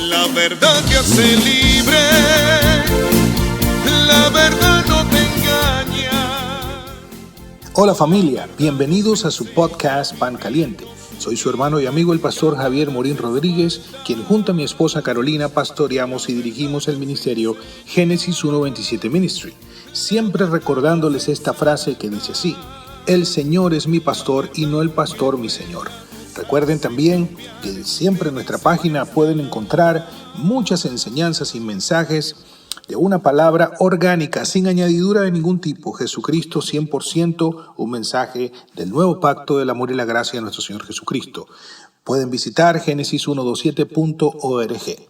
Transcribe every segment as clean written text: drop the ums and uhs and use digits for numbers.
La verdad te hace libre, la verdad no te engaña. Hola familia, bienvenidos a su podcast Pan Caliente. Soy su hermano y amigo el pastor Javier Morín Rodríguez, quien junto a mi esposa Carolina pastoreamos y dirigimos el ministerio Génesis 1:27 Ministry, siempre recordándoles esta frase que dice así: el Señor es mi pastor y no el pastor mi Señor. Recuerden también que siempre en nuestra página pueden encontrar muchas enseñanzas y mensajes de una palabra orgánica, sin añadidura de ningún tipo. Jesucristo 100%, un mensaje del nuevo pacto del amor y la gracia de nuestro Señor Jesucristo. Pueden visitar genesis127.org.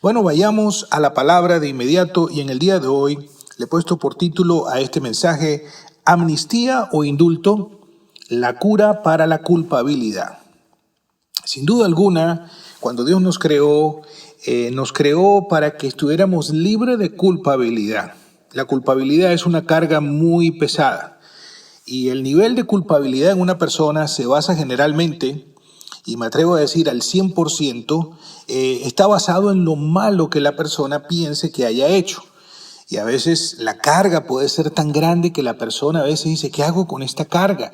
Bueno, vayamos a la palabra de inmediato y en el día de hoy le he puesto por título a este mensaje: amnistía o indulto, la cura para la culpabilidad. Sin duda alguna, cuando Dios nos creó para que estuviéramos libres de culpabilidad. La culpabilidad es una carga muy pesada y el nivel de culpabilidad en una persona se basa generalmente, y me atrevo a decir al 100%, está basado en lo malo que la persona piense que haya hecho. Y a veces la carga puede ser tan grande que la persona a veces dice: ¿qué hago con esta carga?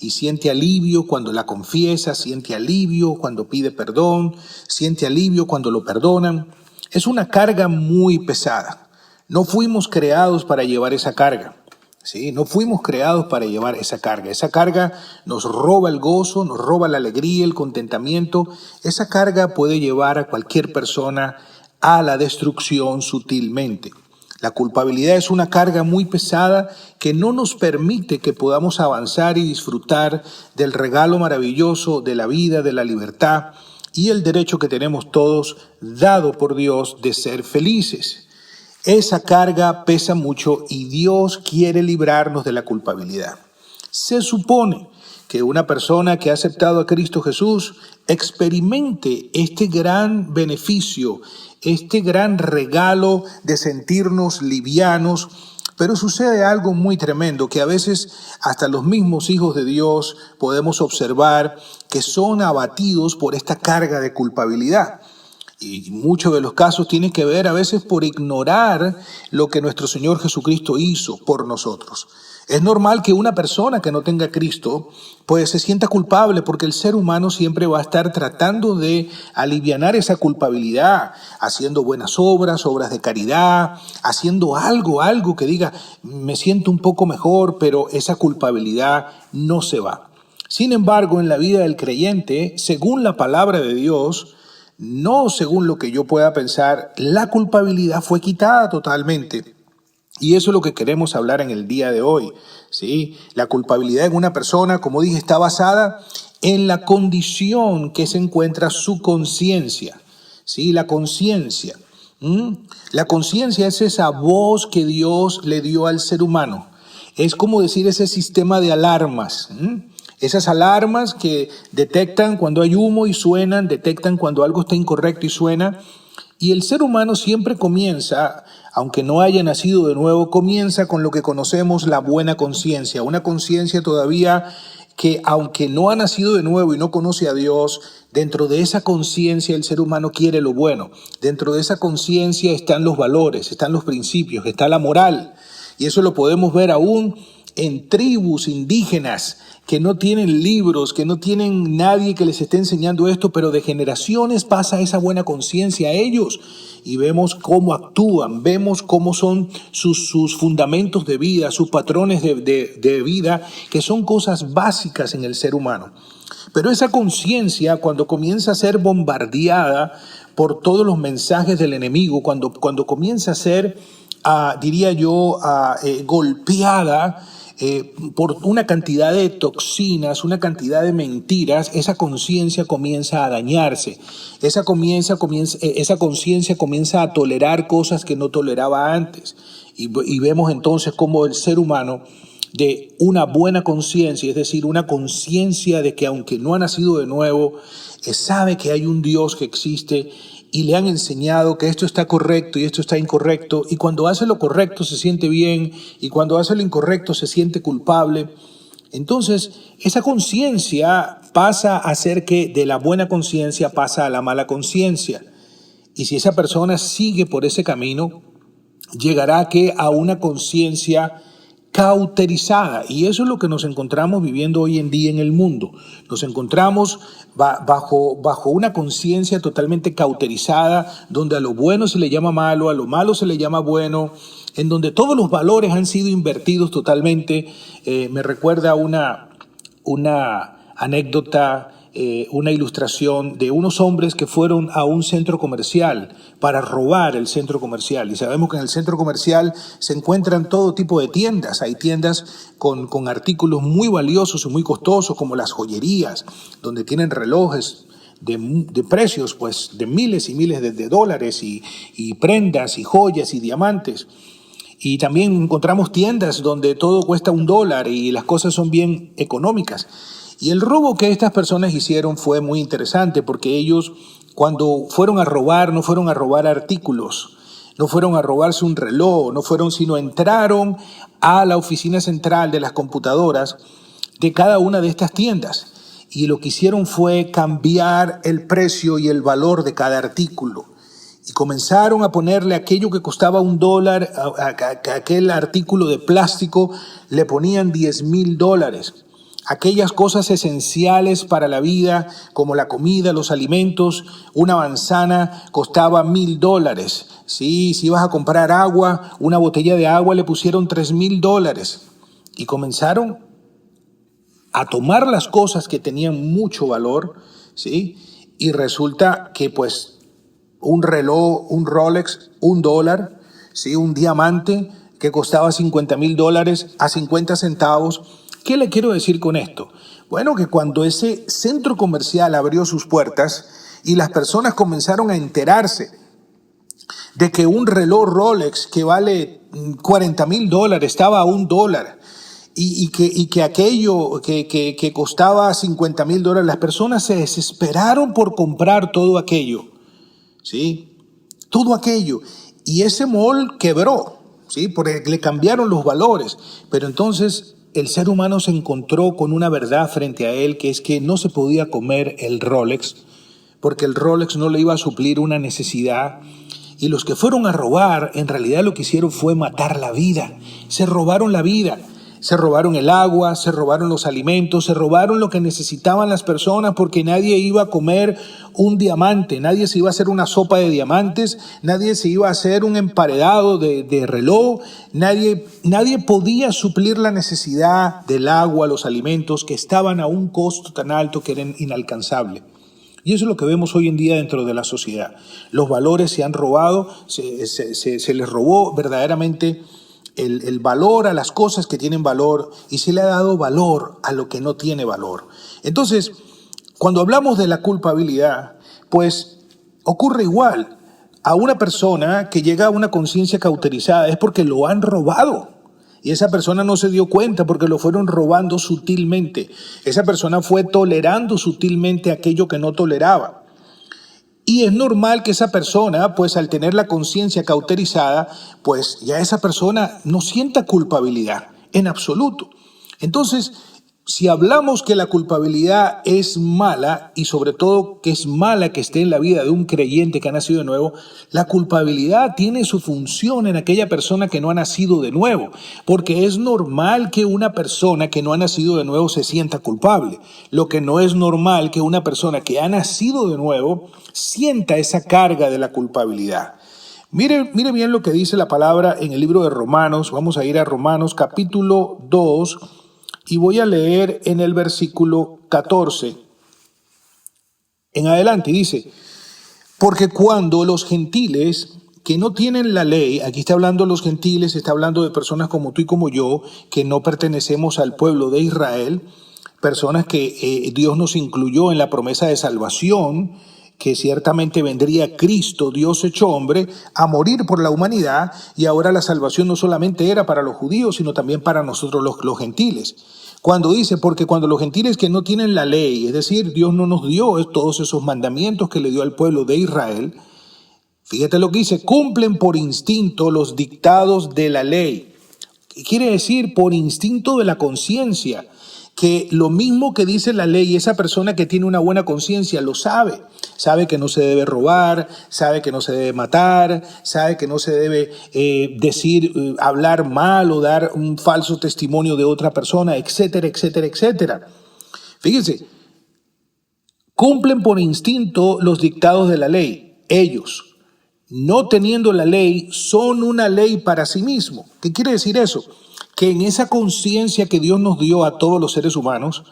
Y siente alivio cuando la confiesa, siente alivio cuando pide perdón, siente alivio cuando lo perdonan. Es una carga muy pesada. No fuimos creados para llevar esa carga, ¿sí? No fuimos creados para llevar esa carga. Esa carga nos roba el gozo, nos roba la alegría, el contentamiento. Esa carga puede llevar a cualquier persona a la destrucción sutilmente. La culpabilidad es una carga muy pesada que no nos permite que podamos avanzar y disfrutar del regalo maravilloso de la vida, de la libertad y el derecho que tenemos todos dado por Dios de ser felices. Esa carga pesa mucho y Dios quiere librarnos de la culpabilidad. Se supone que una persona que ha aceptado a Cristo Jesús experimente este gran beneficio, este gran regalo de sentirnos livianos, pero sucede algo muy tremendo que a veces hasta los mismos hijos de Dios podemos observar que son abatidos por esta carga de culpabilidad. Y muchos de los casos tienen que ver a veces por ignorar lo que nuestro Señor Jesucristo hizo por nosotros. Es normal que una persona que no tenga a Cristo pues se sienta culpable, porque el ser humano siempre va a estar tratando de alivianar esa culpabilidad, haciendo buenas obras, obras de caridad, haciendo algo que diga: me siento un poco mejor, pero esa culpabilidad no se va. Sin embargo, en la vida del creyente, según la palabra de Dios, no según lo que yo pueda pensar, la culpabilidad fue quitada totalmente. Y eso es lo que queremos hablar en el día de hoy, ¿sí? La culpabilidad en una persona, como dije, está basada en la condición que se encuentra su conciencia, ¿sí? La conciencia. La conciencia es esa voz que Dios le dio al ser humano. Es como decir ese sistema de alarmas. Esas alarmas que detectan cuando hay humo y suenan, detectan cuando algo está incorrecto y suena. Y el ser humano siempre comienza, aunque no haya nacido de nuevo, comienza con lo que conocemos la buena conciencia. Una conciencia todavía que, aunque no ha nacido de nuevo y no conoce a Dios, dentro de esa conciencia el ser humano quiere lo bueno. Dentro de esa conciencia están los valores, están los principios, está la moral. Y eso lo podemos ver aún en tribus indígenas que no tienen libros, que no tienen nadie que les esté enseñando esto, pero de generaciones pasa esa buena conciencia a ellos y vemos cómo actúan, vemos cómo son sus fundamentos de vida, sus patrones de vida, que son cosas básicas en el ser humano. Pero esa conciencia, cuando comienza a ser bombardeada por todos los mensajes del enemigo, cuando comienza a ser, golpeada por una cantidad de toxinas, una cantidad de mentiras, esa conciencia comienza a dañarse. Esa conciencia comienza a tolerar cosas que no toleraba antes. Y vemos entonces cómo el ser humano, de una buena conciencia, es decir, una conciencia de que aunque no ha nacido de nuevo, sabe que hay un Dios que existe y le han enseñado que esto está correcto y esto está incorrecto, y cuando hace lo correcto se siente bien y cuando hace lo incorrecto se siente culpable. Entonces, esa conciencia pasa a ser que de la buena conciencia pasa a la mala conciencia. Y si esa persona sigue por ese camino, llegará a una conciencia cauterizada. Y eso es lo que nos encontramos viviendo hoy en día en el mundo. Nos encontramos bajo una conciencia totalmente cauterizada, donde a lo bueno se le llama malo, a lo malo se le llama bueno, en donde todos los valores han sido invertidos totalmente. Me recuerda una anécdota, una ilustración de unos hombres que fueron a un centro comercial para robar el centro comercial. Y sabemos que en el centro comercial se encuentran todo tipo de tiendas. Hay tiendas con artículos muy valiosos y muy costosos, como las joyerías, donde tienen relojes de precios pues de miles y miles de dólares y prendas y joyas y diamantes. Y también encontramos tiendas donde todo cuesta $1 y las cosas son bien económicas. Y el robo que estas personas hicieron fue muy interesante, porque ellos, cuando fueron a robar, no fueron a robar artículos, no fueron a robarse un reloj, sino entraron a la oficina central de las computadoras de cada una de estas tiendas. Y lo que hicieron fue cambiar el precio y el valor de cada artículo. Y comenzaron a ponerle aquello que costaba $1, a aquel artículo de plástico le ponían $10,000. Aquellas cosas esenciales para la vida, como la comida, los alimentos, una manzana costaba $1,000. Sí, si ibas a comprar agua, una botella de agua le pusieron $3,000. Y comenzaron a tomar las cosas que tenían mucho valor, ¿sí? Y resulta que pues un reloj, un Rolex, $1, ¿sí? Un diamante que costaba $50,000 a 50 centavos. ¿Qué le quiero decir con esto? Bueno, que cuando ese centro comercial abrió sus puertas y las personas comenzaron a enterarse de que un reloj Rolex que vale $40,000 estaba a $1 y que aquello que costaba $50,000, las personas se desesperaron por comprar todo aquello, ¿sí? Todo aquello. Y ese mall quebró, ¿sí? Porque le cambiaron los valores. Pero entonces el ser humano se encontró con una verdad frente a él, que es que no se podía comer el Rolex, porque el Rolex no le iba a suplir una necesidad. Y los que fueron a robar, en realidad lo que hicieron fue matar la vida. Se robaron la vida. Se robaron el agua, se robaron los alimentos, se robaron lo que necesitaban las personas, porque nadie iba a comer un diamante, nadie se iba a hacer una sopa de diamantes, nadie se iba a hacer un emparedado de reloj, nadie podía suplir la necesidad del agua, los alimentos, que estaban a un costo tan alto que eran inalcanzables. Y eso es lo que vemos hoy en día dentro de la sociedad. Los valores se han robado, se les robó verdaderamente el valor a las cosas que tienen valor, y se le ha dado valor a lo que no tiene valor. Entonces, cuando hablamos de la culpabilidad, pues ocurre igual. A una persona que llega a una conciencia cauterizada es porque lo han robado. Y esa persona no se dio cuenta porque lo fueron robando sutilmente. Esa persona fue tolerando sutilmente aquello que no toleraba. Y es normal que esa persona, pues al tener la conciencia cauterizada, pues ya esa persona no sienta culpabilidad en absoluto. Entonces, si hablamos que la culpabilidad es mala, y sobre todo que es mala que esté en la vida de un creyente que ha nacido de nuevo, la culpabilidad tiene su función en aquella persona que no ha nacido de nuevo, porque es normal que una persona que no ha nacido de nuevo se sienta culpable. Lo que no es normal que una persona que ha nacido de nuevo sienta esa carga de la culpabilidad. Mire bien lo que dice la palabra en el libro de Romanos. Vamos a ir a Romanos capítulo 2 y voy a leer en el versículo 14 en adelante. Dice: porque cuando los gentiles que no tienen la ley, aquí está hablando de los gentiles, está hablando de personas como tú y como yo, que no pertenecemos al pueblo de Israel, personas que Dios nos incluyó en la promesa de salvación, que ciertamente vendría Cristo, Dios hecho hombre, a morir por la humanidad, y ahora la salvación no solamente era para los judíos, sino también para nosotros los gentiles. Cuando dice, porque cuando los gentiles que no tienen la ley, es decir, Dios no nos dio todos esos mandamientos que le dio al pueblo de Israel, fíjate lo que dice: cumplen por instinto los dictados de la ley. ¿Qué quiere decir? Por instinto de la conciencia. que lo mismo que dice la ley, esa persona que tiene una buena conciencia lo sabe. Sabe que no se debe robar, sabe que no se debe matar, sabe que no se debe hablar mal o dar un falso testimonio de otra persona, etcétera, etcétera, etcétera. Fíjense, cumplen por instinto los dictados de la ley. Ellos, no teniendo la ley, son una ley para sí mismo. ¿Qué quiere decir eso? Que en esa conciencia que Dios nos dio a todos los seres humanos,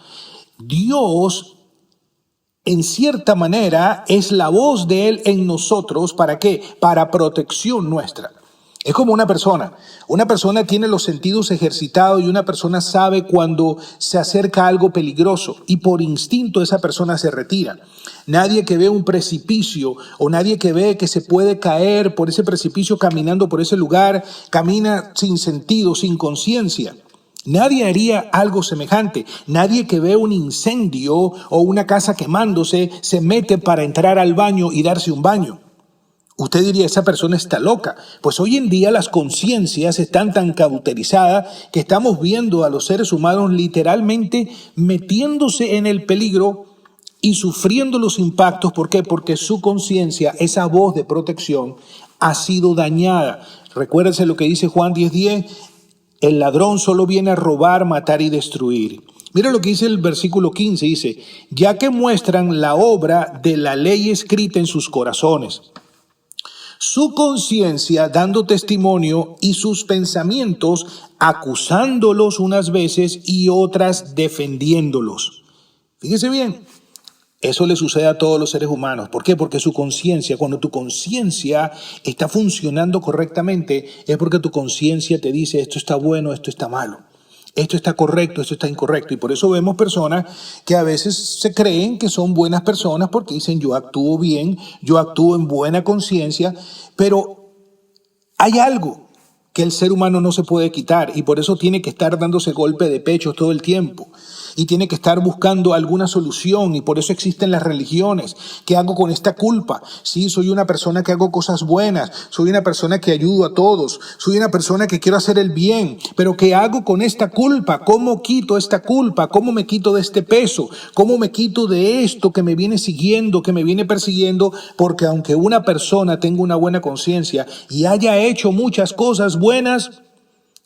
Dios, en cierta manera, es la voz de Él en nosotros. ¿Para qué? Para protección nuestra. Es como una persona. Una persona tiene los sentidos ejercitados y una persona sabe cuando se acerca algo peligroso y por instinto esa persona se retira. Nadie que ve un precipicio o nadie que ve que se puede caer por ese precipicio caminando por ese lugar, camina sin sentido, sin conciencia. Nadie haría algo semejante. Nadie que ve un incendio o una casa quemándose se mete para entrar al baño y darse un baño. Usted diría, esa persona está loca. Pues hoy en día las conciencias están tan cauterizadas que estamos viendo a los seres humanos literalmente metiéndose en el peligro y sufriendo los impactos. ¿Por qué? Porque su conciencia, esa voz de protección, ha sido dañada. Recuérdense lo que dice Juan 10:10, el ladrón solo viene a robar, matar y destruir. Mira lo que dice el versículo 15, dice, ya que muestran la obra de la ley escrita en sus corazones. Su conciencia dando testimonio y sus pensamientos acusándolos unas veces y otras defendiéndolos. Fíjese bien, eso le sucede a todos los seres humanos. ¿Por qué? Porque su conciencia, cuando tu conciencia está funcionando correctamente, es porque tu conciencia te dice esto está bueno, esto está malo. Esto está correcto, esto está incorrecto. Y por eso vemos personas que a veces se creen que son buenas personas porque dicen yo actúo bien, yo actúo en buena conciencia, pero hay algo que el ser humano no se puede quitar y por eso tiene que estar dándose golpe de pecho todo el tiempo. Y tiene que estar buscando alguna solución y por eso existen las religiones. ¿Qué hago con esta culpa? Sí, soy una persona que hago cosas buenas, soy una persona que ayudo a todos, soy una persona que quiero hacer el bien, pero ¿qué hago con esta culpa? ¿Cómo quito esta culpa? ¿Cómo me quito de este peso? ¿Cómo me quito de esto que me viene siguiendo, que me viene persiguiendo? Porque aunque una persona tenga una buena conciencia y haya hecho muchas cosas buenas,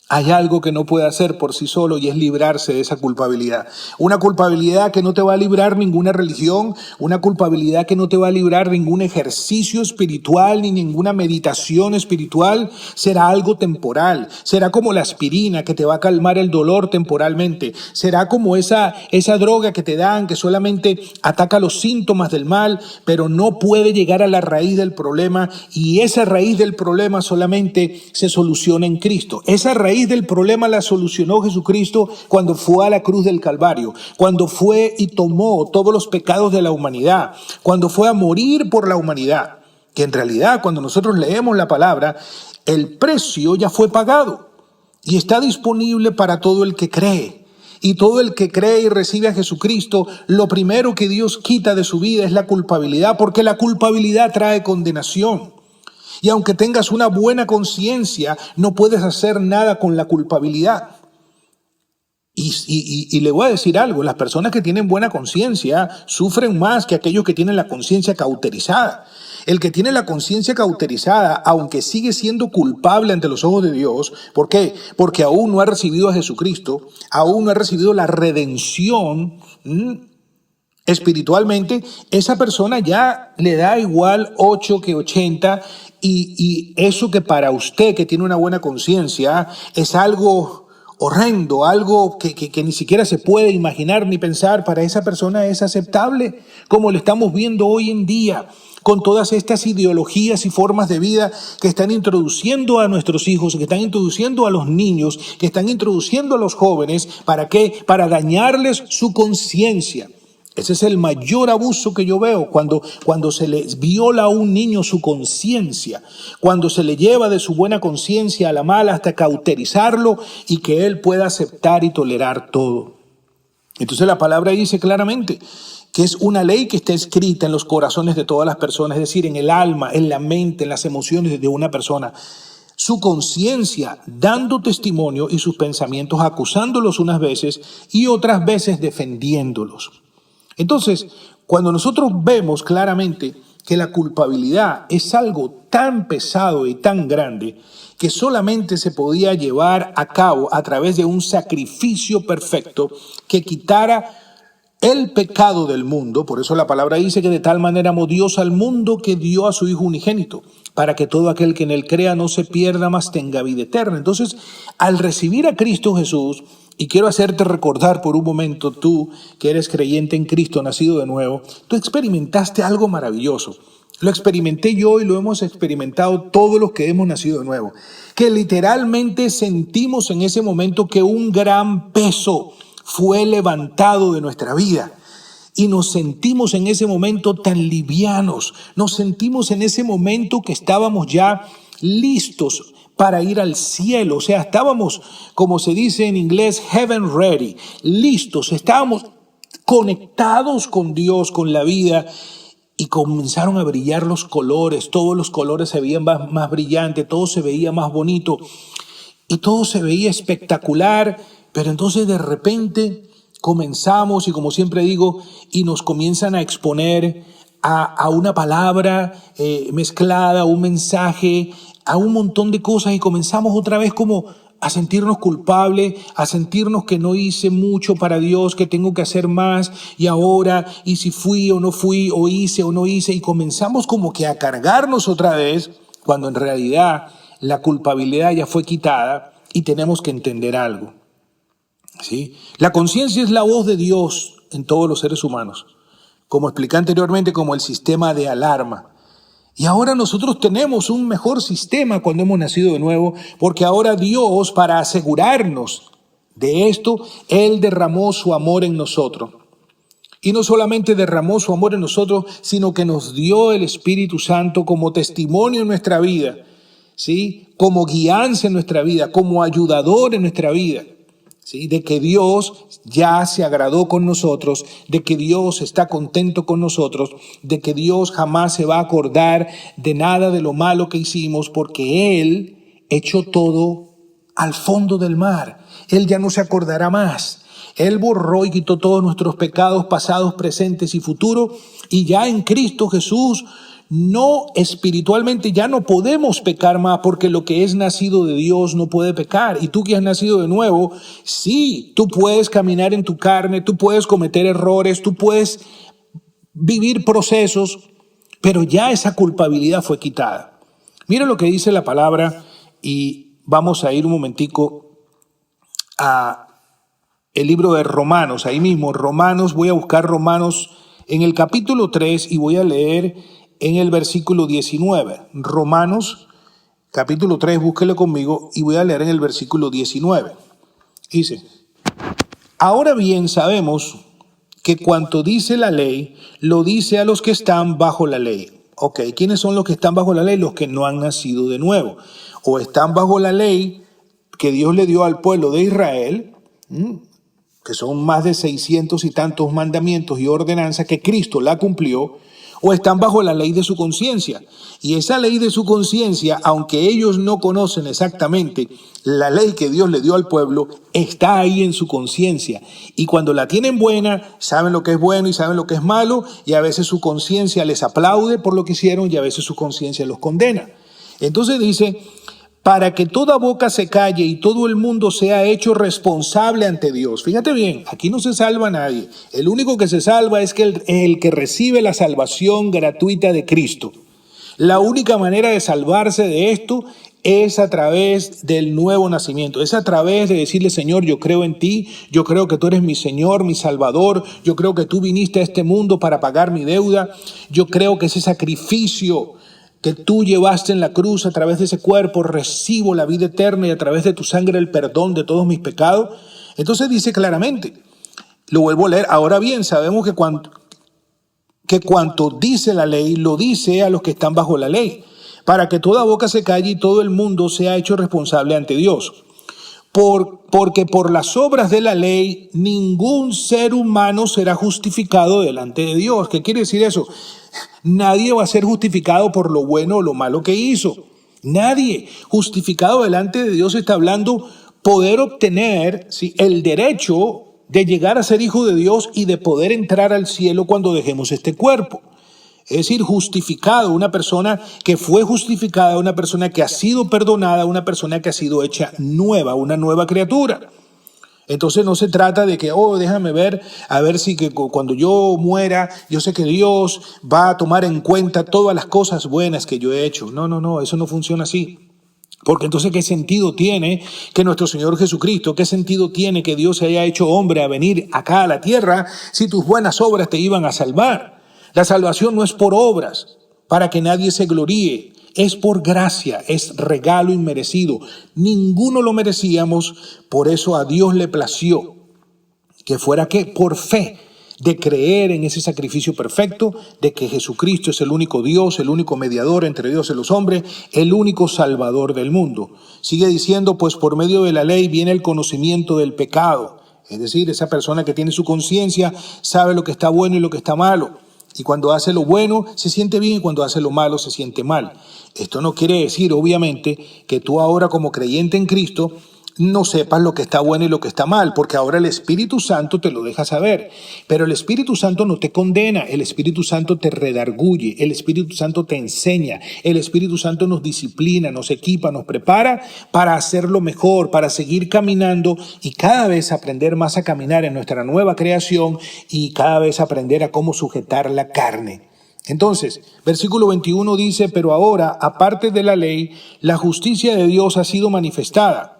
hay algo que no puede hacer por sí solo y es librarse de esa culpabilidad. Una culpabilidad que no te va a librar ninguna religión, una culpabilidad que no te va a librar ningún ejercicio espiritual ni ninguna meditación espiritual. Será algo temporal, será como la aspirina que te va a calmar el dolor temporalmente. Será como esa droga que te dan que solamente ataca los síntomas del mal, pero no puede llegar a la raíz del problema y esa raíz del problema solamente se soluciona en Cristo. Esa raíz del problema la solucionó Jesucristo cuando fue a la cruz del Calvario, cuando fue y tomó todos los pecados de la humanidad, cuando fue a morir por la humanidad, que en realidad cuando nosotros leemos la palabra, el precio ya fue pagado y está disponible para todo el que cree. Y todo el que cree y recibe a Jesucristo, lo primero que Dios quita de su vida es la culpabilidad, porque la culpabilidad trae condenación. Y aunque tengas una buena conciencia, no puedes hacer nada con la culpabilidad. Y le voy a decir algo, las personas que tienen buena conciencia sufren más que aquellos que tienen la conciencia cauterizada. El que tiene la conciencia cauterizada, aunque sigue siendo culpable ante los ojos de Dios, ¿por qué? Porque aún no ha recibido a Jesucristo, aún no ha recibido la redención espiritualmente, esa persona ya le da igual 8 que 80 y eso que para usted que tiene una buena conciencia es algo horrendo, algo que ni siquiera se puede imaginar ni pensar, para esa persona es aceptable, como lo estamos viendo hoy en día con todas estas ideologías y formas de vida que están introduciendo a nuestros hijos, que están introduciendo a los niños, que están introduciendo a los jóvenes. ¿Para qué? Para dañarles su conciencia. Ese es el mayor abuso que yo veo cuando se le viola a un niño su conciencia, cuando se le lleva de su buena conciencia a la mala hasta cauterizarlo y que él pueda aceptar y tolerar todo. Entonces la palabra dice claramente que es una ley que está escrita en los corazones de todas las personas, es decir, en el alma, en la mente, en las emociones de una persona. su conciencia dando testimonio y sus pensamientos acusándolos unas veces y otras veces defendiéndolos. Entonces, cuando nosotros vemos claramente que la culpabilidad es algo tan pesado y tan grande que solamente se podía llevar a cabo a través de un sacrificio perfecto que quitara el pecado del mundo, por eso la palabra dice que de tal manera amó Dios al mundo que dio a su Hijo unigénito, para que todo aquel que en él crea no se pierda, mas tenga vida eterna. Entonces, al recibir a Cristo Jesús, y quiero hacerte recordar por un momento, tú que eres creyente en Cristo, nacido de nuevo, tú experimentaste algo maravilloso. Lo experimenté yo y lo hemos experimentado todos los que hemos nacido de nuevo, que literalmente sentimos en ese momento que un gran peso fue levantado de nuestra vida y nos sentimos en ese momento tan livianos, nos sentimos en ese momento que estábamos ya listos para ir al cielo, o sea, estábamos, como se dice en inglés, heaven ready, listos, estábamos conectados con Dios, con la vida, y comenzaron a brillar los colores, todos los colores se veían más brillantes, todo se veía más bonito y todo se veía espectacular. Pero entonces de repente comenzamos, y como siempre digo, y nos comienzan a exponer a una palabra mezclada, a un mensaje, a un montón de cosas, y comenzamos otra vez como a sentirnos culpables, a sentirnos que no hice mucho para Dios, que tengo que hacer más, y ahora, y si fui o no fui, o hice o no hice, y comenzamos como que a cargarnos otra vez, cuando en realidad la culpabilidad ya fue quitada, y tenemos que entender algo. ¿Sí? La conciencia es la voz de Dios en todos los seres humanos, como expliqué anteriormente, como el sistema de alarma. Y ahora nosotros tenemos un mejor sistema cuando hemos nacido de nuevo, porque ahora Dios, para asegurarnos de esto, Él derramó su amor en nosotros. Y no solamente derramó su amor en nosotros, sino que nos dio el Espíritu Santo como testimonio en nuestra vida, ¿sí? Como guianza en nuestra vida, como ayudador en nuestra vida. ¿Sí? De que Dios ya se agradó con nosotros, de que Dios está contento con nosotros, de que Dios jamás se va a acordar de nada de lo malo que hicimos, porque Él echó todo al fondo del mar. Él ya no se acordará más. Él borró y quitó todos nuestros pecados pasados, presentes y futuros, y ya en Cristo Jesús no espiritualmente ya no podemos pecar más, porque lo que es nacido de Dios no puede pecar. Y tú que has nacido de nuevo, sí, tú puedes caminar en tu carne, tú puedes cometer errores, tú puedes vivir procesos, pero ya esa culpabilidad fue quitada. Mira lo que dice la palabra, y vamos a ir un momentico a el libro de Romanos, ahí mismo, Romanos, voy a buscar Romanos en el capítulo 3 y voy a leer en el versículo 19, Romanos, capítulo 3, búsquelo conmigo, y voy a leer en el versículo 19. Dice, ahora bien sabemos que cuanto dice la ley, lo dice a los que están bajo la ley. Ok, ¿quiénes son los que están bajo la ley? Los que no han nacido de nuevo, o están bajo la ley que Dios le dio al pueblo de Israel, que son más de 600 y tantos mandamientos y ordenanzas que Cristo la cumplió, o están bajo la ley de su conciencia. Y esa ley de su conciencia, aunque ellos no conocen exactamente la ley que Dios le dio al pueblo, está ahí en su conciencia. Y cuando la tienen buena, saben lo que es bueno y saben lo que es malo, y a veces su conciencia les aplaude por lo que hicieron y a veces su conciencia los condena. Entonces dice, para que toda boca se calle y todo el mundo sea hecho responsable ante Dios. Fíjate bien, aquí no se salva nadie. El único que se salva es que el que recibe la salvación gratuita de Cristo. La única manera de salvarse de esto es a través del nuevo nacimiento. Es a través de decirle, Señor, yo creo en ti, yo creo que tú eres mi Señor, mi Salvador, yo creo que tú viniste a este mundo para pagar mi deuda, yo creo que ese sacrificio que tú llevaste en la cruz, a través de ese cuerpo recibo la vida eterna y a través de tu sangre el perdón de todos mis pecados. Entonces dice claramente, lo vuelvo a leer, ahora bien sabemos que cuanto dice la ley, lo dice a los que están bajo la ley, para que toda boca se calle y todo el mundo sea hecho responsable ante Dios. Porque por las obras de la ley ningún ser humano será justificado delante de Dios. ¿Qué quiere decir eso? Nadie va a ser justificado por lo bueno o lo malo que hizo. Nadie. Justificado delante de Dios está hablando poder obtener, ¿sí?, el derecho de llegar a ser hijo de Dios y de poder entrar al cielo cuando dejemos este cuerpo. Es decir, justificado, una persona que fue justificada, una persona que ha sido perdonada, una persona que ha sido hecha nueva, una nueva criatura. Entonces no se trata de que, déjame ver, a ver si que cuando yo muera, yo sé que Dios va a tomar en cuenta todas las cosas buenas que yo he hecho. No, eso no funciona así. Porque entonces, ¿qué sentido tiene que nuestro Señor Jesucristo, qué sentido tiene que Dios se haya hecho hombre a venir acá a la tierra si tus buenas obras te iban a salvar? La salvación no es por obras, para que nadie se gloríe. Es por gracia, es regalo inmerecido. Ninguno lo merecíamos, por eso a Dios le plació que fuera ¿qué? Por fe, de creer en ese sacrificio perfecto, de que Jesucristo es el único Dios, el único mediador entre Dios y los hombres, el único salvador del mundo. Sigue diciendo, pues por medio de la ley viene el conocimiento del pecado. Es decir, esa persona que tiene su conciencia sabe lo que está bueno y lo que está malo. Y cuando hace lo bueno se siente bien y cuando hace lo malo se siente mal. Esto no quiere decir, obviamente, que tú ahora como creyente en Cristo no sepas lo que está bueno y lo que está mal, porque ahora el Espíritu Santo te lo deja saber. Pero el Espíritu Santo no te condena, el Espíritu Santo te redarguye, el Espíritu Santo te enseña, el Espíritu Santo nos disciplina, nos equipa, nos prepara para hacerlo mejor, para seguir caminando y cada vez aprender más a caminar en nuestra nueva creación y cada vez aprender a cómo sujetar la carne. Entonces, versículo 21 dice, pero ahora, aparte de la ley, la justicia de Dios ha sido manifestada,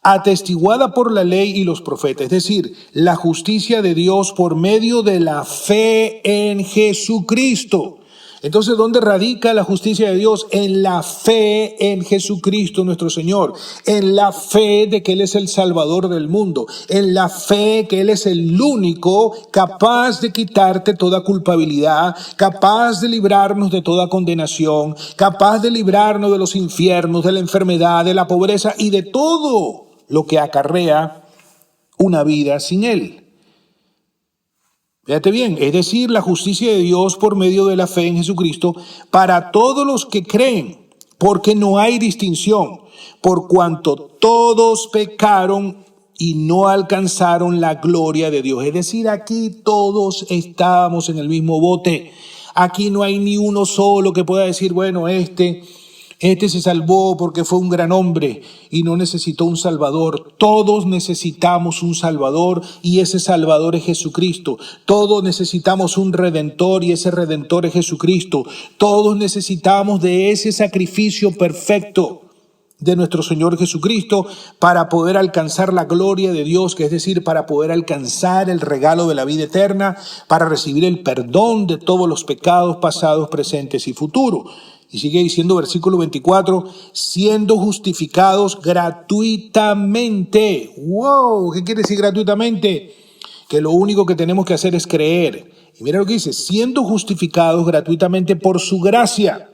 atestiguada por la ley y los profetas, es decir, la justicia de Dios por medio de la fe en Jesucristo. Entonces, ¿dónde radica la justicia de Dios? En la fe en Jesucristo nuestro Señor, en la fe de que Él es el Salvador del mundo, en la fe que Él es el único capaz de quitarte toda culpabilidad, capaz de librarnos de toda condenación, capaz de librarnos de los infiernos, de la enfermedad, de la pobreza y de todo lo que acarrea una vida sin Él. Fíjate bien, es decir, la justicia de Dios por medio de la fe en Jesucristo para todos los que creen, porque no hay distinción, por cuanto todos pecaron y no alcanzaron la gloria de Dios. Es decir, aquí todos estábamos en el mismo bote. Aquí no hay ni uno solo que pueda decir, bueno, este se salvó porque fue un gran hombre y no necesitó un salvador. Todos necesitamos un salvador y ese salvador es Jesucristo. Todos necesitamos un redentor y ese redentor es Jesucristo. Todos necesitamos de ese sacrificio perfecto de nuestro Señor Jesucristo para poder alcanzar la gloria de Dios, que es decir, para poder alcanzar el regalo de la vida eterna, para recibir el perdón de todos los pecados pasados, presentes y futuros. Y sigue diciendo versículo 24, siendo justificados gratuitamente. ¡Wow! ¿Qué quiere decir gratuitamente? Que lo único que tenemos que hacer es creer. Y mira lo que dice, siendo justificados gratuitamente por su gracia,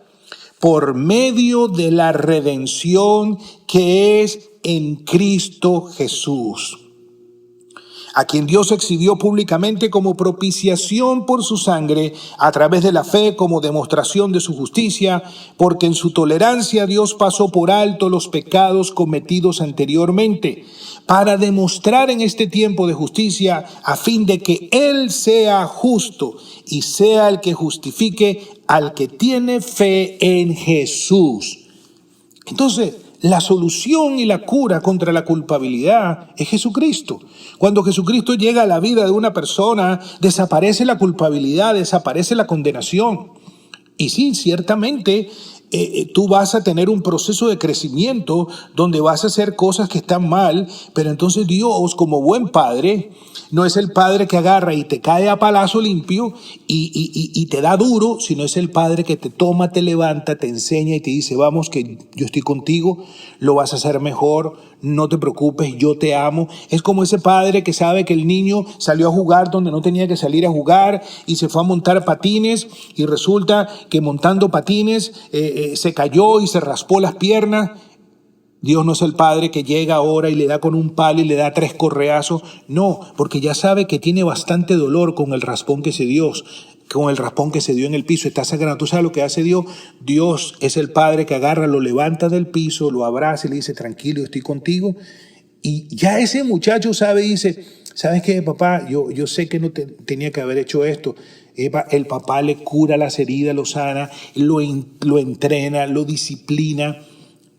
por medio de la redención que es en Cristo Jesús, a quien Dios exhibió públicamente como propiciación por su sangre, a través de la fe como demostración de su justicia, porque en su tolerancia Dios pasó por alto los pecados cometidos anteriormente, para demostrar en este tiempo de justicia, a fin de que Él sea justo y sea el que justifique al que tiene fe en Jesús. Entonces, la solución y la cura contra la culpabilidad es Jesucristo. Cuando Jesucristo llega a la vida de una persona, desaparece la culpabilidad, desaparece la condenación. Y sí, ciertamente, tú vas a tener un proceso de crecimiento donde vas a hacer cosas que están mal, pero entonces Dios, como buen padre, no es el padre que agarra y te cae a palazo limpio y te da duro, sino es el padre que te toma, te levanta, te enseña y te dice, vamos, que yo estoy contigo, lo vas a hacer mejor, no te preocupes, yo te amo. Es como ese padre que sabe que el niño salió a jugar donde no tenía que salir a jugar y se fue a montar patines y resulta que montando patines se cayó y se raspó las piernas. Dios no es el padre que llega ahora y le da con un palo y le da 3 correazos. No, porque ya sabe que tiene bastante dolor con el raspón que se dio. con el raspón que se dio en el piso, está sangrando. ¿Tú sabes lo que hace Dios? Dios es el Padre que agarra, lo levanta del piso, lo abraza y le dice, tranquilo, yo estoy contigo. Y ya ese muchacho sabe, dice, ¿sabes qué, papá? Yo sé que no tenía que haber hecho esto. El papá le cura las heridas, lo sana, lo entrena, lo disciplina.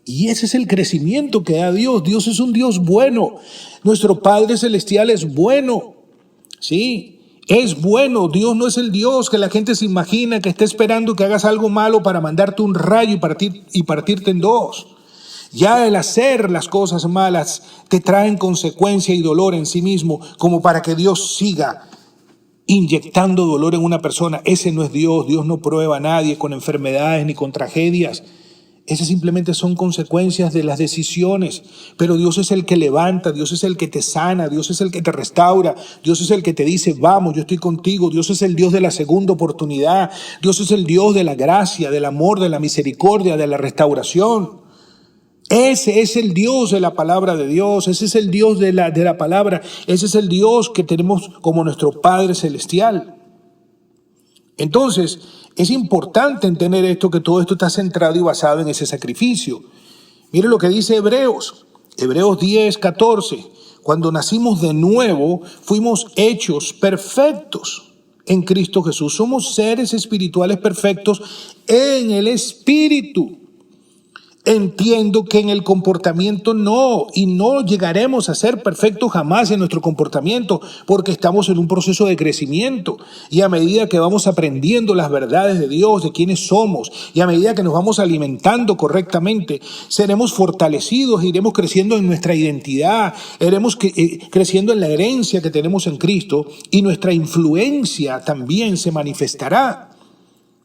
Y ese es el crecimiento que da Dios. Dios es un Dios bueno. Nuestro Padre Celestial es bueno. Sí. Es bueno. Dios no es el Dios que la gente se imagina que está esperando que hagas algo malo para mandarte un rayo y partirte en dos. Ya el hacer las cosas malas te traen consecuencia y dolor en sí mismo, como para que Dios siga inyectando dolor en una persona. Ese no es Dios. Dios no prueba a nadie con enfermedades ni con tragedias. Esas simplemente son consecuencias de las decisiones, pero Dios es el que levanta, Dios es el que te sana, Dios es el que te restaura, Dios es el que te dice, vamos, yo estoy contigo, Dios es el Dios de la segunda oportunidad, Dios es el Dios de la gracia, del amor, de la misericordia, de la restauración. Ese es el Dios de la palabra de Dios, ese es el Dios de la palabra, ese es el Dios que tenemos como nuestro Padre Celestial. Entonces, es importante entender esto, que todo esto está centrado y basado en ese sacrificio. Mire lo que dice Hebreos 10:14. Cuando nacimos de nuevo, fuimos hechos perfectos en Cristo Jesús. Somos seres espirituales perfectos en el Espíritu. Entiendo que en el comportamiento no llegaremos a ser perfectos jamás en nuestro comportamiento, porque estamos en un proceso de crecimiento, y a medida que vamos aprendiendo las verdades de Dios, de quiénes somos, y a medida que nos vamos alimentando correctamente, seremos fortalecidos, iremos creciendo en nuestra identidad, iremos creciendo en la herencia que tenemos en Cristo, y nuestra influencia también se manifestará.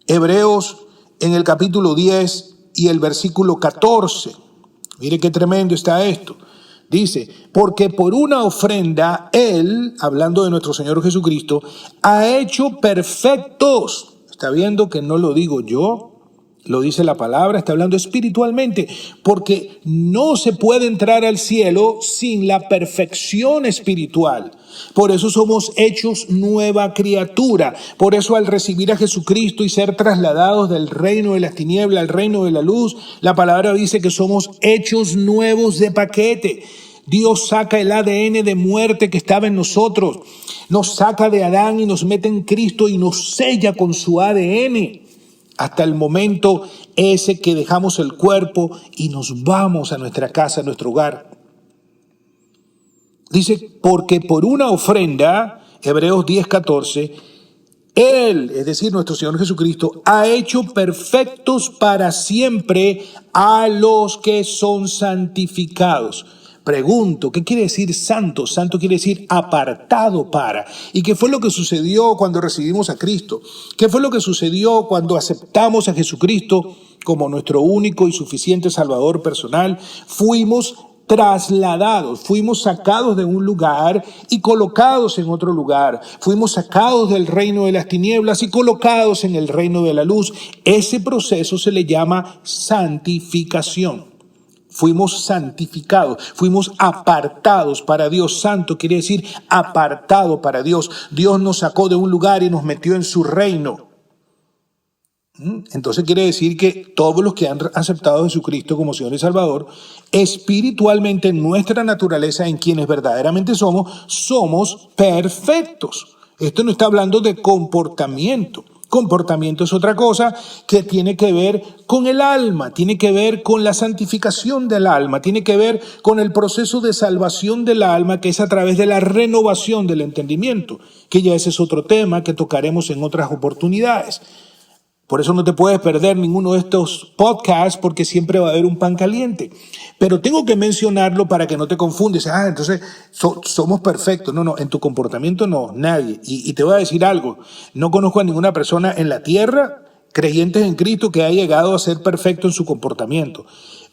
Hebreos en el capítulo 10 y el versículo 14. Mire qué tremendo está esto. Dice, porque por una ofrenda Él, hablando de nuestro Señor Jesucristo, ha hecho perfectos. Está viendo que no lo digo yo, lo dice la palabra, está hablando espiritualmente, porque no se puede entrar al cielo sin la perfección espiritual. Por eso somos hechos nueva criatura. Por eso al recibir a Jesucristo y ser trasladados del reino de las tinieblas al reino de la luz, la palabra dice que somos hechos nuevos de paquete. Dios saca el ADN de muerte que estaba en nosotros, nos saca de Adán y nos mete en Cristo y nos sella con su ADN. Hasta el momento ese que dejamos el cuerpo y nos vamos a nuestra casa, a nuestro hogar. Dice, porque por una ofrenda, Hebreos 10:14, Él, es decir, nuestro Señor Jesucristo, ha hecho perfectos para siempre a los que son santificados. Pregunto, ¿qué quiere decir santo? Santo quiere decir apartado para. ¿Y qué fue lo que sucedió cuando recibimos a Cristo? ¿Qué fue lo que sucedió cuando aceptamos a Jesucristo como nuestro único y suficiente Salvador personal? Fuimos trasladados, fuimos sacados de un lugar y colocados en otro lugar. Fuimos sacados del reino de las tinieblas y colocados en el reino de la luz. Ese proceso se le llama santificación. Fuimos santificados, fuimos apartados para Dios. Santo quiere decir apartado para Dios. Dios nos sacó de un lugar y nos metió en su reino. Entonces quiere decir que todos los que han aceptado a Jesucristo como Señor y Salvador, espiritualmente en nuestra naturaleza, en quienes verdaderamente somos perfectos. Esto no está hablando de comportamiento. Comportamiento es otra cosa que tiene que ver con el alma, tiene que ver con la santificación del alma, tiene que ver con el proceso de salvación del alma, que es a través de la renovación del entendimiento, que ya ese es otro tema que tocaremos en otras oportunidades. Por eso no te puedes perder ninguno de estos podcasts, porque siempre va a haber un pan caliente. Pero tengo que mencionarlo para que no te confundes. Entonces somos perfectos. No, en tu comportamiento no, nadie. Y te voy a decir algo. No conozco a ninguna persona en la tierra, creyentes en Cristo, que haya llegado a ser perfecto en su comportamiento.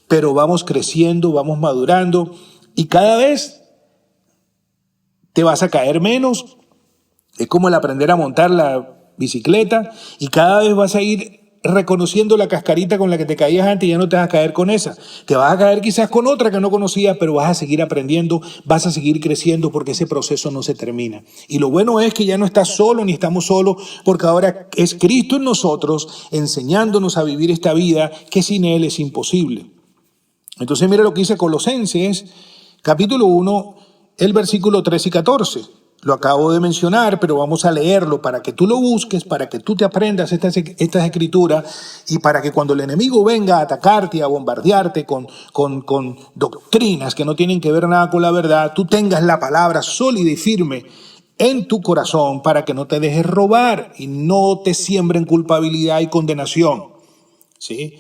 Pero vamos creciendo, vamos madurando y cada vez te vas a caer menos. Es como el aprender a montar la bicicleta, y cada vez vas a ir reconociendo la cascarita con la que te caías antes y ya no te vas a caer con esa. Te vas a caer quizás con otra que no conocías, pero vas a seguir aprendiendo, vas a seguir creciendo porque ese proceso no se termina. Y lo bueno es que ya no estás solo ni estamos solos, porque ahora es Cristo en nosotros enseñándonos a vivir esta vida que sin Él es imposible. Entonces mira lo que dice Colosenses, capítulo 1, el versículo 13 y 14. Lo acabo de mencionar, pero vamos a leerlo para que tú lo busques, para que tú te aprendas estas escrituras y para que cuando el enemigo venga a atacarte, a bombardearte con doctrinas que no tienen que ver nada con la verdad, tú tengas la palabra sólida y firme en tu corazón para que no te dejes robar y no te siembren culpabilidad y condenación. ¿Sí?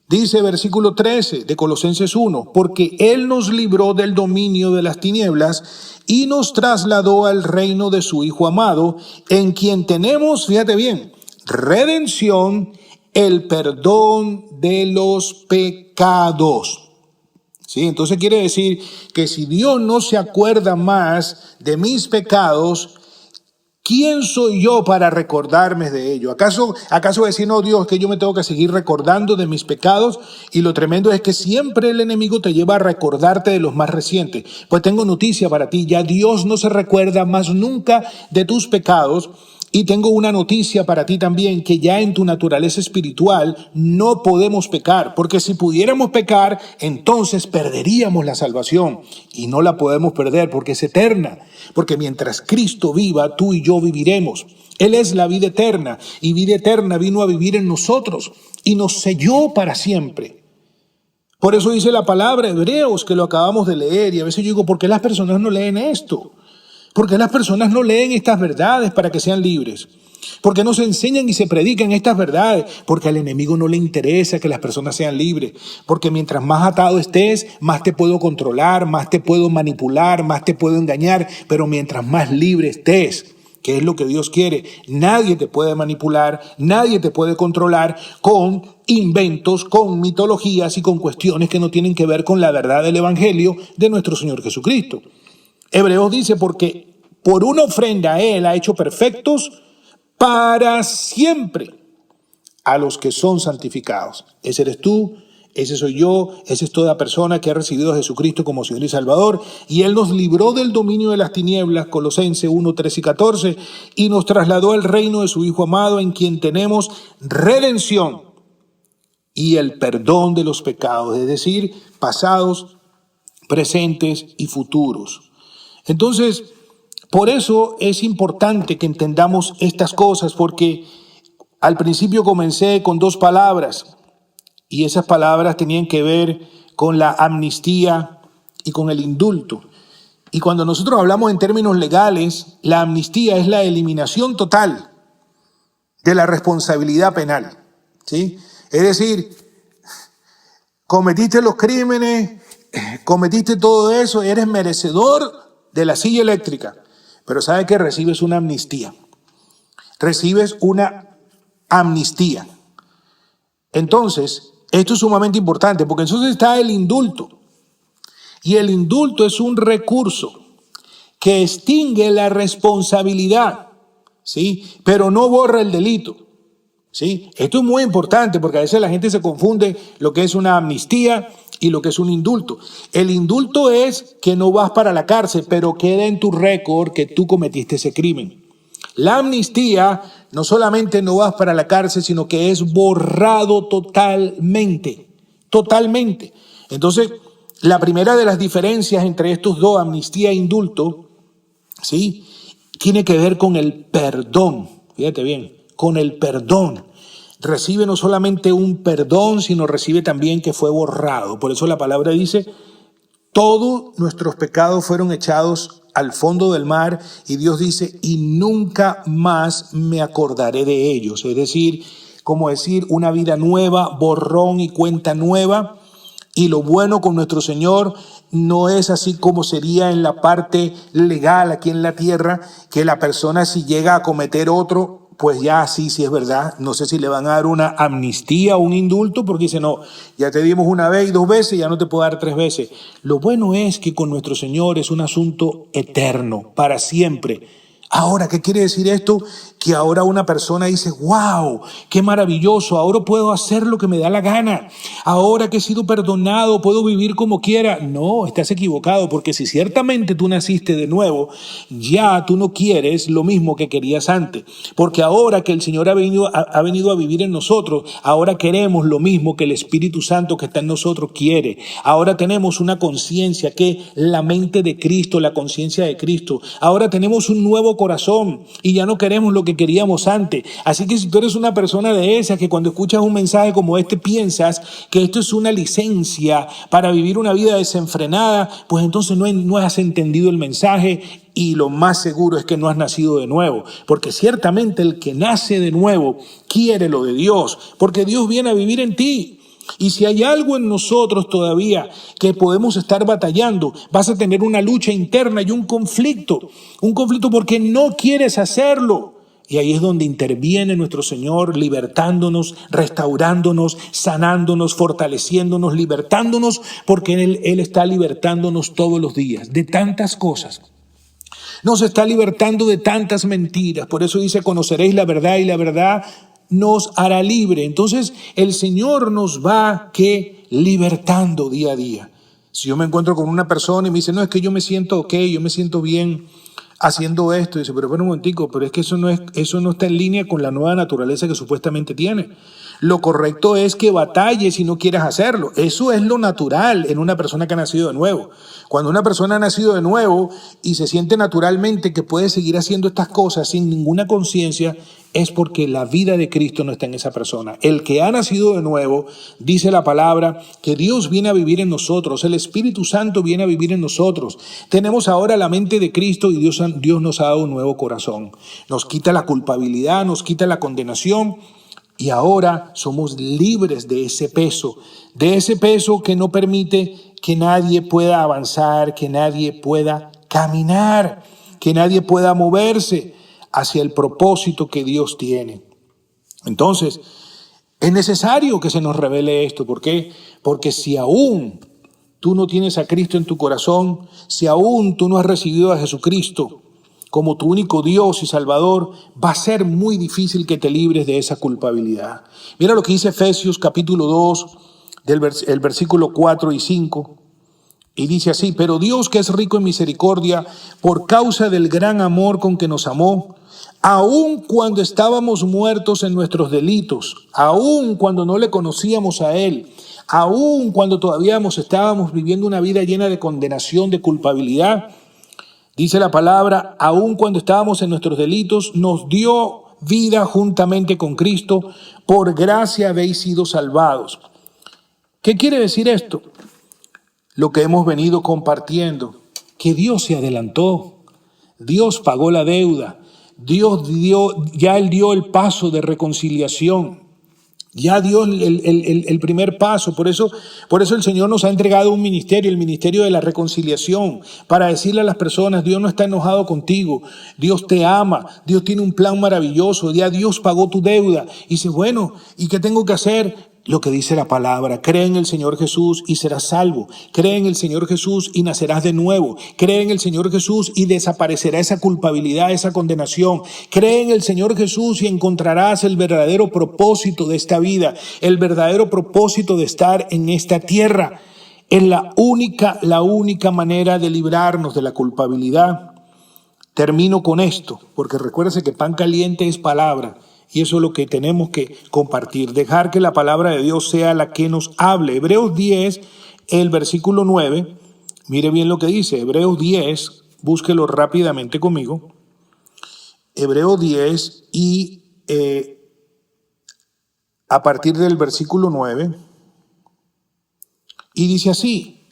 Dice versículo 13 de Colosenses 1, porque Él nos libró del dominio de las tinieblas y nos trasladó al reino de su Hijo amado, en quien tenemos, fíjate bien, redención, el perdón de los pecados. ¿Sí? Entonces quiere decir que si Dios no se acuerda más de mis pecados, ¿quién soy yo para recordarme de ello? ¿Acaso decir, no, Dios, que yo me tengo que seguir recordando de mis pecados? Y lo tremendo es que siempre el enemigo te lleva a recordarte de los más recientes. Pues tengo noticia para ti, ya Dios no se recuerda más nunca de tus pecados. Y tengo una noticia para ti también, que ya en tu naturaleza espiritual no podemos pecar, porque si pudiéramos pecar, entonces perderíamos la salvación y no la podemos perder porque es eterna, porque mientras Cristo viva, tú y yo viviremos. Él es la vida eterna y vida eterna vino a vivir en nosotros y nos selló para siempre. Por eso dice la palabra Hebreos, que lo acabamos de leer, y a veces yo digo, ¿por qué las personas no leen esto? ¿Por qué las personas no leen estas verdades para que sean libres? ¿Por qué no se enseñan y se predican estas verdades? Porque al enemigo no le interesa que las personas sean libres. Porque mientras más atado estés, más te puedo controlar, más te puedo manipular, más te puedo engañar. Pero mientras más libre estés, que es lo que Dios quiere, nadie te puede manipular, nadie te puede controlar con inventos, con mitologías y con cuestiones que no tienen que ver con la verdad del Evangelio de nuestro Señor Jesucristo. Hebreos dice, porque por una ofrenda Él ha hecho perfectos para siempre a los que son santificados. Ese eres tú, ese soy yo, esa es toda persona que ha recibido a Jesucristo como Señor y Salvador. Y Él nos libró del dominio de las tinieblas, Colosenses 1, 13 y 14, y nos trasladó al reino de su Hijo amado, en quien tenemos redención y el perdón de los pecados, es decir, pasados, presentes y futuros. Entonces, por eso es importante que entendamos estas cosas, porque al principio comencé con dos palabras y esas palabras tenían que ver con la amnistía y con el indulto. Y cuando nosotros hablamos en términos legales, la amnistía es la eliminación total de la responsabilidad penal, ¿sí? Es decir, cometiste los crímenes, cometiste todo eso, eres merecedor de la silla eléctrica, pero ¿sabe qué? Recibes una amnistía. Recibes una amnistía. Entonces, esto es sumamente importante, porque entonces está el indulto. Y el indulto es un recurso que extingue la responsabilidad, ¿sí? Pero no borra el delito, ¿sí? Esto es muy importante porque a veces la gente se confunde lo que es una amnistía y lo que es un indulto. El indulto es que no vas para la cárcel, pero queda en tu récord que tú cometiste ese crimen. La amnistía no solamente no vas para la cárcel, sino que es borrado totalmente, totalmente. Entonces, la primera de las diferencias entre estos dos, amnistía e indulto, ¿sí?, tiene que ver con el perdón. Fíjate bien, con el perdón. Recibe no solamente un perdón, sino recibe también que fue borrado. Por eso la palabra dice, todos nuestros pecados fueron echados al fondo del mar, y Dios dice, y nunca más me acordaré de ellos. Es decir, como decir, una vida nueva, borrón y cuenta nueva. Y lo bueno con nuestro Señor no es así como sería en la parte legal aquí en la tierra, que la persona si llega a cometer otro, pues ya sí es verdad, no sé si le van a dar una amnistía o un indulto, porque dice, no, ya te dimos una vez y dos veces, ya no te puedo dar tres veces. Lo bueno es que con nuestro Señor es un asunto eterno, para siempre. Ahora, ¿qué quiere decir esto? Que ahora una persona dice, wow, qué maravilloso, ahora puedo hacer lo que me da la gana. Ahora que he sido perdonado, puedo vivir como quiera. No, estás equivocado, porque si ciertamente tú naciste de nuevo, ya tú no quieres lo mismo que querías antes. Porque ahora que el Señor ha venido a vivir en nosotros, ahora queremos lo mismo que el Espíritu Santo que está en nosotros quiere. Ahora tenemos una conciencia que la mente de Cristo, la conciencia de Cristo. Ahora tenemos un nuevo corazón y ya no queremos lo que queríamos antes. Así que si tú eres una persona de esas que cuando escuchas un mensaje como este piensas que esto es una licencia para vivir una vida desenfrenada, pues entonces no has entendido el mensaje y lo más seguro es que no has nacido de nuevo, porque ciertamente el que nace de nuevo quiere lo de Dios, porque Dios viene a vivir en ti. Y si hay algo en nosotros todavía que podemos estar batallando, vas a tener una lucha interna y un conflicto porque no quieres hacerlo. Y ahí es donde interviene nuestro Señor, libertándonos, restaurándonos, sanándonos, fortaleciéndonos, libertándonos, porque Él está libertándonos todos los días de tantas cosas. Nos está libertando de tantas mentiras. Por eso dice, conoceréis la verdad y la verdad nos hará libre. Entonces el Señor nos va libertando día a día. Si yo me encuentro con una persona y me dice, no, es que yo me siento ok, yo me siento bien haciendo esto, y dice, pero bueno, un momentico, pero es que eso no está en línea con la nueva naturaleza que supuestamente tiene. Lo correcto es que batalles y no quieras hacerlo. Eso es lo natural en una persona que ha nacido de nuevo. Cuando una persona ha nacido de nuevo y se siente naturalmente que puede seguir haciendo estas cosas sin ninguna conciencia, es porque la vida de Cristo no está en esa persona. El que ha nacido de nuevo, dice la palabra, que Dios viene a vivir en nosotros, el Espíritu Santo viene a vivir en nosotros. Tenemos ahora la mente de Cristo y Dios nos ha dado un nuevo corazón. Nos quita la culpabilidad, nos quita la condenación. Y ahora somos libres de ese peso que no permite que nadie pueda avanzar, que nadie pueda caminar, que nadie pueda moverse hacia el propósito que Dios tiene. Entonces, es necesario que se nos revele esto. ¿Por qué? Porque si aún tú no tienes a Cristo en tu corazón, si aún tú no has recibido a Jesucristo como tu único Dios y Salvador, va a ser muy difícil que te libres de esa culpabilidad. Mira lo que dice Efesios capítulo 2, el versículo 4 y 5, y dice así, pero Dios que es rico en misericordia, por causa del gran amor con que nos amó, aun cuando estábamos muertos en nuestros delitos, aun cuando no le conocíamos a Él, aun cuando todavía estábamos viviendo una vida llena de condenación, de culpabilidad, dice la palabra, aun cuando estábamos en nuestros delitos, nos dio vida juntamente con Cristo. Por gracia habéis sido salvados. ¿Qué quiere decir esto? Lo que hemos venido compartiendo, que Dios se adelantó. Dios pagó la deuda. Él dio el paso de reconciliación. Ya dio el primer paso. Por eso el Señor nos ha entregado un ministerio, el ministerio de la reconciliación, para decirle a las personas, Dios no está enojado contigo, Dios te ama, Dios tiene un plan maravilloso, ya Dios pagó tu deuda. Y dice, bueno, ¿y qué tengo que hacer? Lo que dice la palabra, cree en el Señor Jesús y serás salvo. Cree en el Señor Jesús y nacerás de nuevo. Cree en el Señor Jesús y desaparecerá esa culpabilidad, esa condenación. Cree en el Señor Jesús y encontrarás el verdadero propósito de esta vida, el verdadero propósito de estar en esta tierra. Es la única manera de librarnos de la culpabilidad. Termino con esto, porque recuérdese que pan caliente es palabra. Y eso es lo que tenemos que compartir, dejar que la palabra de Dios sea la que nos hable. Hebreos 10, el versículo 9, mire bien lo que dice, Hebreos 10, búsquelo rápidamente conmigo. Hebreos 10 y a partir del versículo 9, y dice así,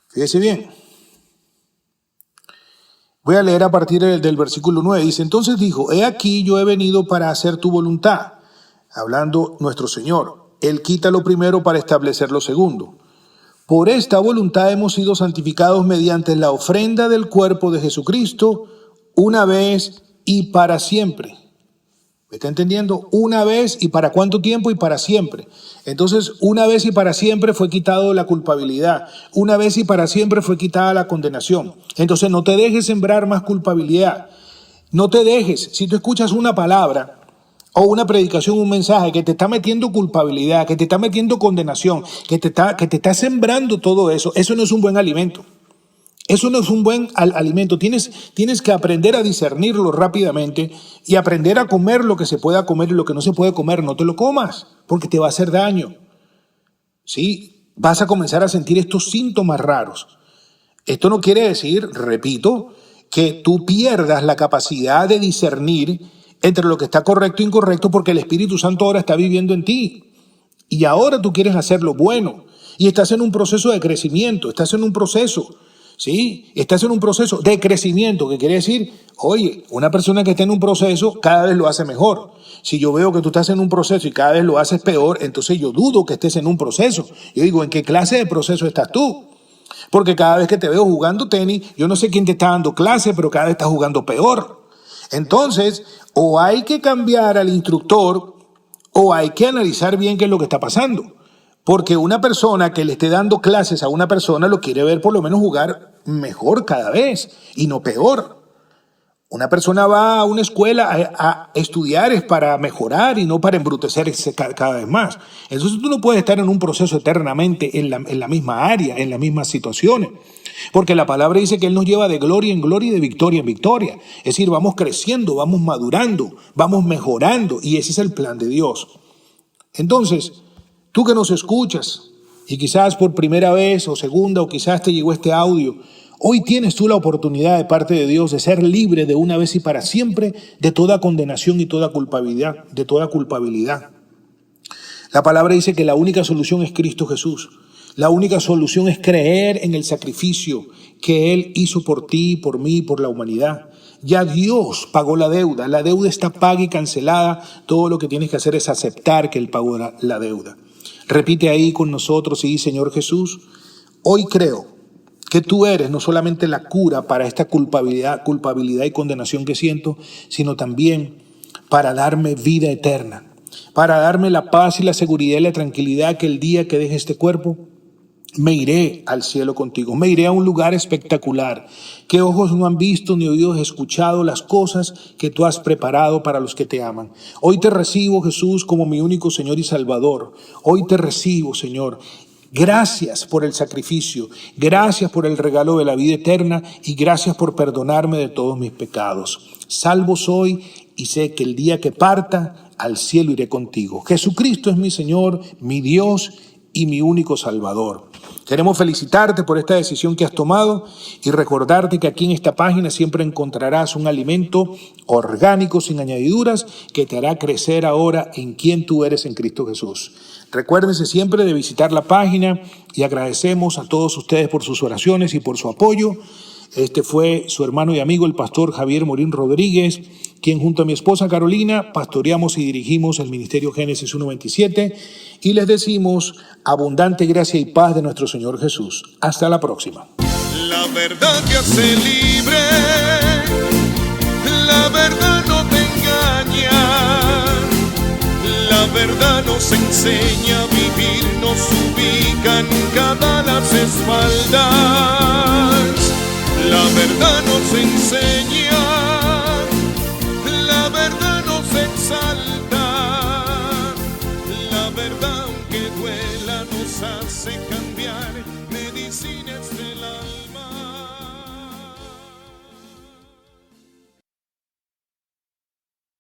fíjese bien. Voy a leer a partir del versículo 9. Dice, entonces dijo, he aquí yo he venido para hacer tu voluntad. Hablando nuestro Señor. Él quita lo primero para establecer lo segundo. Por esta voluntad hemos sido santificados mediante la ofrenda del cuerpo de Jesucristo, una vez y para siempre. ¿Me está entendiendo? Una vez, ¿y para cuánto tiempo? Y para siempre. Entonces, una vez y para siempre fue quitado la culpabilidad. Una vez y para siempre fue quitada la condenación. Entonces, no te dejes sembrar más culpabilidad. No te dejes. Si tú escuchas una palabra o una predicación, un mensaje que te está metiendo culpabilidad, que te está metiendo condenación, que te está sembrando todo eso, eso no es un buen alimento. Eso no es un buen alimento. Tienes que aprender a discernirlo rápidamente y aprender a comer lo que se pueda comer y lo que no se puede comer. No te lo comas porque te va a hacer daño. ¿Sí? Vas a comenzar a sentir estos síntomas raros. Esto no quiere decir, repito, que tú pierdas la capacidad de discernir entre lo que está correcto e incorrecto, porque el Espíritu Santo ahora está viviendo en ti. Y ahora tú quieres hacer lo bueno. Y estás en un proceso de crecimiento, estás en un proceso. Sí, estás en un proceso de crecimiento, que quiere decir, oye, una persona que está en un proceso cada vez lo hace mejor. Si yo veo que tú estás en un proceso y cada vez lo haces peor, entonces yo dudo que estés en un proceso. Yo digo, ¿en qué clase de proceso estás tú? Porque cada vez que te veo jugando tenis, yo no sé quién te está dando clase, pero cada vez estás jugando peor. Entonces, o hay que cambiar al instructor o hay que analizar bien qué es lo que está pasando. Porque una persona que le esté dando clases a una persona lo quiere ver por lo menos jugar mejor cada vez y no peor. Una persona va a una escuela a estudiar es para mejorar y no para embrutecerse cada vez más. Entonces tú no puedes estar en un proceso eternamente en la misma área, en las mismas situaciones. Porque la palabra dice que Él nos lleva de gloria en gloria y de victoria en victoria. Es decir, vamos creciendo, vamos madurando, vamos mejorando y ese es el plan de Dios. Entonces, tú que nos escuchas y quizás por primera vez o segunda o quizás te llegó este audio, hoy tienes tú la oportunidad de parte de Dios de ser libre de una vez y para siempre de toda condenación y toda culpabilidad, de toda culpabilidad. La palabra dice que la única solución es Cristo Jesús. La única solución es creer en el sacrificio que Él hizo por ti, por mí, por la humanidad. Ya Dios pagó la deuda está paga y cancelada. Todo lo que tienes que hacer es aceptar que Él pagó la deuda. Repite ahí con nosotros y dice, Señor Jesús, hoy creo que tú eres no solamente la cura para esta culpabilidad y condenación que siento, sino también para darme vida eterna, para darme la paz y la seguridad y la tranquilidad que el día que deje este cuerpo, me iré al cielo contigo, me iré a un lugar espectacular, que ojos no han visto ni oídos escuchado las cosas que tú has preparado para los que te aman. Hoy te recibo, Jesús, como mi único Señor y Salvador. Hoy te recibo, Señor. Gracias por el sacrificio, gracias por el regalo de la vida eterna y gracias por perdonarme de todos mis pecados. Salvo soy y sé que el día que parta, al cielo iré contigo. Jesucristo es mi Señor, mi Dios y mi único Salvador. Queremos felicitarte por esta decisión que has tomado y recordarte que aquí en esta página siempre encontrarás un alimento orgánico sin añadiduras que te hará crecer ahora en quien tú eres en Cristo Jesús. Recuérdense siempre de visitar la página y agradecemos a todos ustedes por sus oraciones y por su apoyo. Este fue su hermano y amigo, el pastor Javier Morín Rodríguez, quien junto a mi esposa Carolina pastoreamos y dirigimos el Ministerio Génesis 1:27 y les decimos abundante gracia y paz de nuestro Señor Jesús. Hasta la próxima. La verdad te hace libre, la verdad no te engaña, la verdad nos enseña a vivir, nos ubica en cada las espaldas. La verdad nos enseña, la verdad nos exalta, la verdad aunque duela nos hace cambiar. Medicina